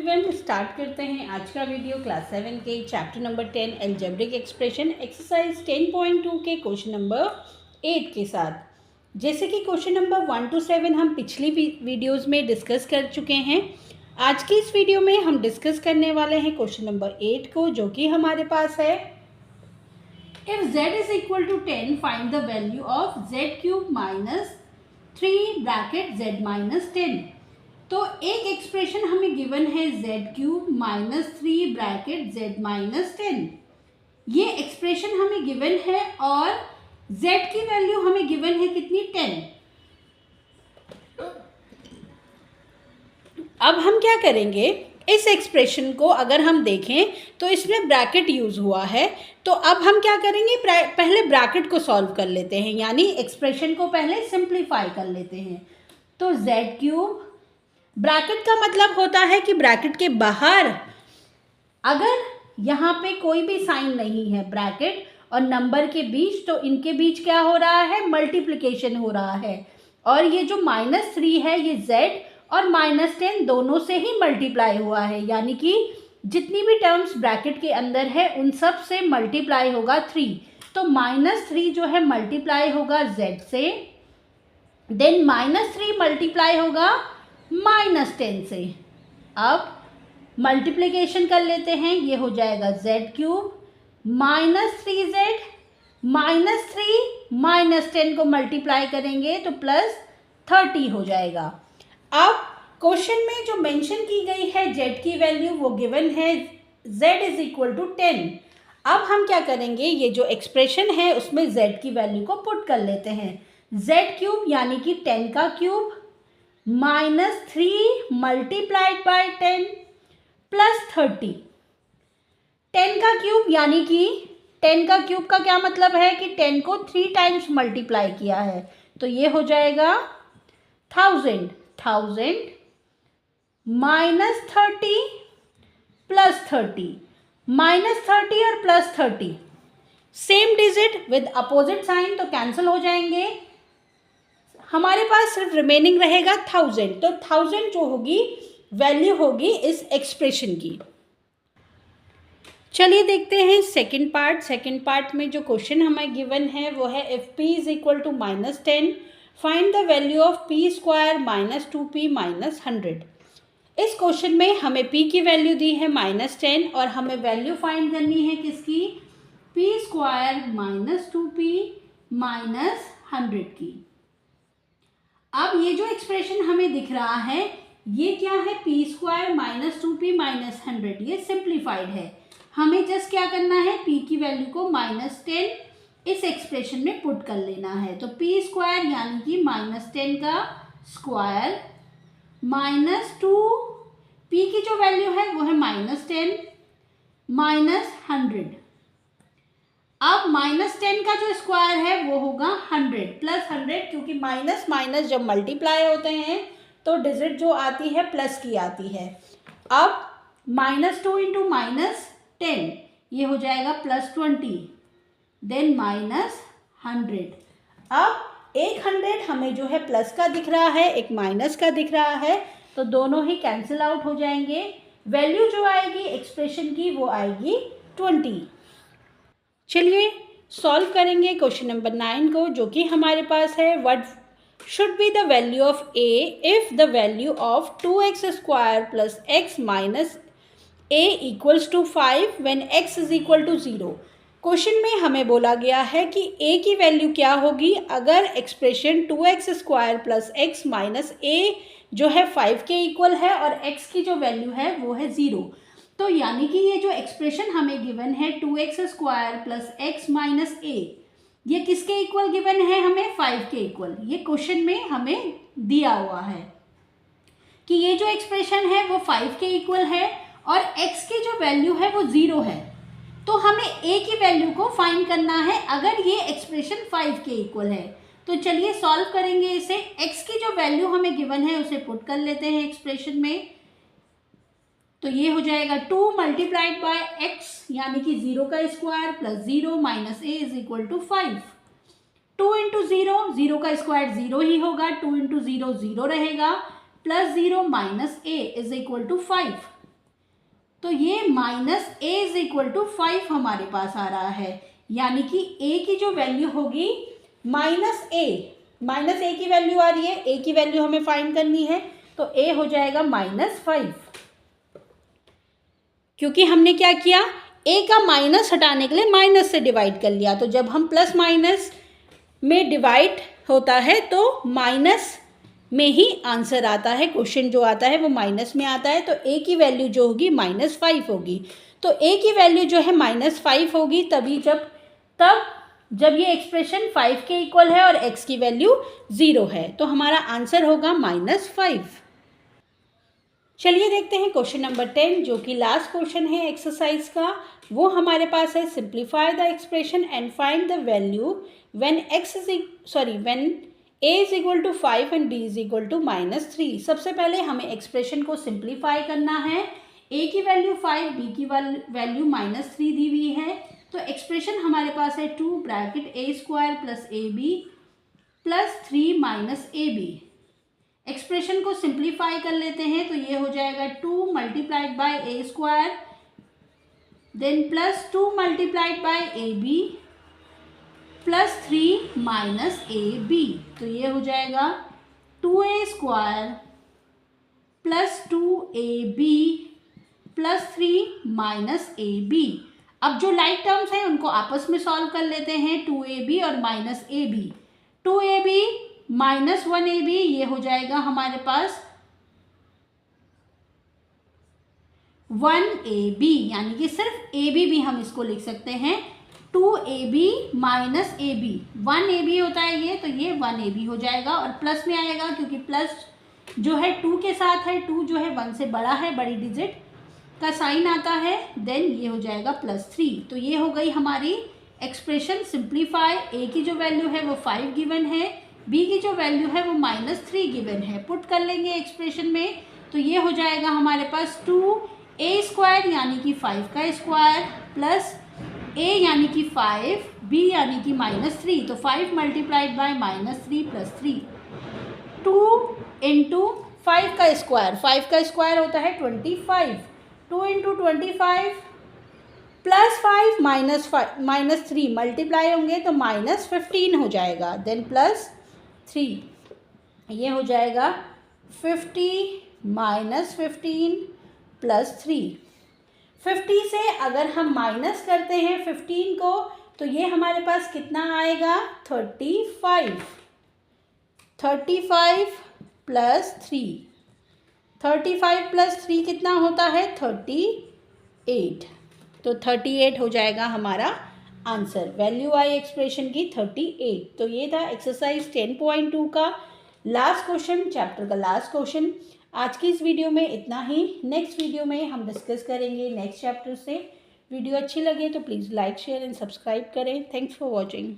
Everyone, start करते हैं आज का वीडियो क्लास 7 के chapter number 10 algebraic expression exercise 10.2 के क्वेश्चन नंबर 8 के साथ। जैसे कि क्वेश्चन नंबर 1 to 7 हम पिछली वीडियोस में डिस्कस कर चुके हैं। आज की इस वीडियो में हम डिस्कस करने वाले हैं क्वेश्चन नंबर 8 को, जो कि हमारे पास है if z is equal to 10 find the value of z cube minus 3 bracket z minus 10। तो एक एक्सप्रेशन हमें गिवन है z cube minus 3 bracket z minus 10। ये एक्सप्रेशन हमें गिवन है और z की वैल्यू हमें गिवन है कितनी, 10। अब हम क्या करेंगे, इस एक्सप्रेशन को अगर हम देखें तो इसमें ब्रैकेट यूज हुआ है। तो अब हम क्या करेंगे, पहले ब्रैकेट को सॉल्व कर लेते हैं, यानी एक्सप्रेशन को पहले सिंप्लीफाई कर लेते हैं। तो z क्यूब, ब्रैकेट का मतलब होता है कि ब्रैकेट के बाहर अगर यहाँ पे कोई भी साइन नहीं है ब्रैकेट और नंबर के बीच, तो इनके बीच क्या हो रहा है, मल्टीप्लिकेशन हो रहा है। और ये जो -3 है ये z और -10 दोनों से ही मल्टीप्लाई हुआ है, यानी कि जितनी भी टर्म्स ब्रैकेट के अंदर है उन सब से मल्टीप्लाई होगा 3। तो -3 जो है मल्टीप्लाई होगा z से, देन -3 मल्टीप्लाई होगा -10 से। अब मल्टीप्लिकेशन कर लेते हैं, ये हो जाएगा z क्यूब -3z -3 -10 को मल्टीप्लाई करेंगे तो +30 हो जाएगा। अब क्वेश्चन में जो मेंशन की गई है z की वैल्यू, वो गिवन है z इज इक्वल टू 10। अब हम क्या करेंगे, ये जो एक्सप्रेशन है उसमें z की वैल्यू को पुट कर लेते हैं। z क्यूब यानी कि 10 का क्यूब -3 मल्टीप्लाइड बाय 10 +30। 10 का क्यूब यानी कि 10 का क्यूब का क्या मतलब है कि 10 को 3 टाइम्स मल्टीप्लाई किया है, तो ये हो जाएगा 1000 -30 +30 -30 और +30 same digit with opposite sign, तो कैंसिल हो जाएंगे। हमारे पास सिर्फ रिमेनिंग रहेगा 1000। तो 1000 जो होगी वैल्यू होगी इस एक्सप्रेशन की। चलिए देखते हैं सेकंड पार्ट। सेकंड पार्ट में जो क्वेश्चन हमें गिवन है वो है if p is equal to -10 find the value of p square -2p -100। इस क्वेश्चन में हमें p की वैल्यू दी है -10 और हमें वैल्यू फाइंड करनी है किसकी, p स्क्वायर -2p -100 की। अब ये जो एक्सप्रेशन हमें दिख रहा है ये क्या है, p स्क्वायर -2p -100, ये सिंप्लीफाइड है। हमें जस्ट क्या करना है, p की वैल्यू को -10 इस एक्सप्रेशन में पुट कर लेना है। तो p स्क्वायर यानी कि -10 का स्क्वायर -2, p की जो वैल्यू है वो है -10 -100। अब -10 का जो स्क्वायर है वो होगा 100 +100, क्योंकि माइनस माइनस जब मल्टीप्लाई होते हैं तो डिजिट जो आती है प्लस की आती है। अब -2 इंटू -10 ये हो जाएगा +20, देन -100। अब एक 100 हमें जो है प्लस का दिख रहा है, एक माइनस का दिख रहा है, तो दोनों ही कैंसिल आउट हो जाएंगे। वैल्यू जो आएगी एक्सप्रेशन की वो आएगी 20। चलिए सॉल्व करेंगे क्वेश्चन नंबर 9 को, जो कि हमारे पास है what should be the value of a if the value of 2x square plus x minus a equals to 5 when x is equal to 0। Question में हमें बोला गया है कि a की वैल्यू क्या होगी अगर expression 2x square plus x minus a जो है 5 के इक्वल है और x की जो वैल्यू है वो है 0। तो यानी कि ये जो एक्सप्रेशन हमें गिवन है 2x square plus x minus a, ये किसके इक्वल गिवन है, हमें 5 के इक्वल। ये क्वेश्चन में हमें दिया हुआ है कि ये जो एक्सप्रेशन है वो 5 के इक्वल है और x की जो वैल्यू है वो 0 है। तो हमें a की वैल्यू को फाइंड करना है अगर ये एक्सप्रेशन 5 के इक्वल है। तो चलिए सॉल्व करेंगे इसे। x की जो वैल्यू हमें गिवन है उसे पुट कर लेते हैं एक्सप्रेशन में। तो ये हो जाएगा 2 मल्टीप्लाइड बाय x यानी कि 0 का square plus 0 minus a is equal to 5। 2 into 0, 0 का स्क्वायर 0 ही होगा, 2 इंटू 0 0 रहेगा, +0 - a इज इक्वल टू 5। तो ये minus A is equal to 5 हमारे पास आ रहा है, यानी कि ए की जो वैल्यू होगी माइनस ए की वैल्यू आ रही है, ए की वैल्यू हमें फाइंड करनी है, तो ए हो जाएगा -5। क्योंकि हमने क्या किया, ए का माइनस हटाने के लिए माइनस से डिवाइड कर लिया, तो जब हम प्लस माइनस में डिवाइड होता है तो माइनस में ही आंसर आता है, क्वेश्चन जो आता है वो माइनस में आता है, तो ए की वैल्यू जो होगी -5 होगी। तो ए की वैल्यू जो है -5 होगी तब जब ये एक्सप्रेशन 5 के इक्वल है और x की वैल्यू 0 है, तो हमारा आंसर होगा -5। चलिए देखते हैं क्वेश्चन नंबर 10, जो कि लास्ट क्वेश्चन है एक्सरसाइज का। वो हमारे पास है, simplify the expression and find the value when a is equal to 5 and b is equal to -3। सबसे पहले हमें एक्सप्रेशन को सिंप्लीफाई करना है। a की वैल्यू 5, b की वैल्यू -3 दी हुई है, तो एक्सप्रेशन हमारे पास है 2 bracket a² plus ab plus 3 -ab। Expression को सिंप्लीफाई कर लेते हैं, तो ये हो जाएगा 2 multiplied by a² then plus 2 multiplied by ab plus 3 -ab। तो ये हो जाएगा 2a² plus 2ab plus 3 -ab। अब जो लाइक टर्म्स हैं उनको आपस में सॉल्व कर लेते हैं, 2ab और -ab। 2ab -1ab ये हो जाएगा हमारे पास 1ab, यानी कि सिर्फ ab भी हम इसको लिख सकते हैं 2ab -ab। 1ab होता है ये, तो ये 1ab हो जाएगा और प्लस में आएगा क्योंकि प्लस जो है 2 के साथ है, 2 जो है 1 से बड़ा है, बड़ी डिजिट का साइन आता है, देन ये हो जाएगा +3। तो ये हो गई हमारी एक्सप्रेशन सिंप्लीफाई। ए की जो वैल्यू है वो 5 गिवन है, बी की जो वैल्यू है वो -3 गिवन है। पुट कर लेंगे एक्सप्रेशन में, तो ये हो जाएगा हमारे पास 2a² यानी कि 5 का स्क्वायर प्लस a यानी कि 5, b यानी कि -3, तो 5 मल्टीप्लाइड बाय -3 प्लस 3, 2 इंटू 5 का स्क्वायर, 5 का स्क्वायर होता है 25, 2 इंटू 25 प्लस 5 -3 मल्टीप्लाई होंगे तो -15 हो जाएगा, देन प्लस 3, ये हो जाएगा 50 -15 प्लस 3। 50 से अगर हम माइनस करते हैं 15 को, तो ये हमारे पास कितना आएगा 35 प्लस 3, 35 प्लस 3 कितना होता है 38, तो 38 हो जाएगा हमारा आंसर। वैल्यू आई एक्सप्रेशन की 38। तो ये था एक्सरसाइज 10.2 का लास्ट क्वेश्चन, चैप्टर का लास्ट क्वेश्चन। आज की इस वीडियो में इतना ही। नेक्स्ट वीडियो में हम डिस्कस करेंगे नेक्स्ट चैप्टर से। वीडियो अच्छी लगे तो please like share and subscribe करें। Thanks for watching.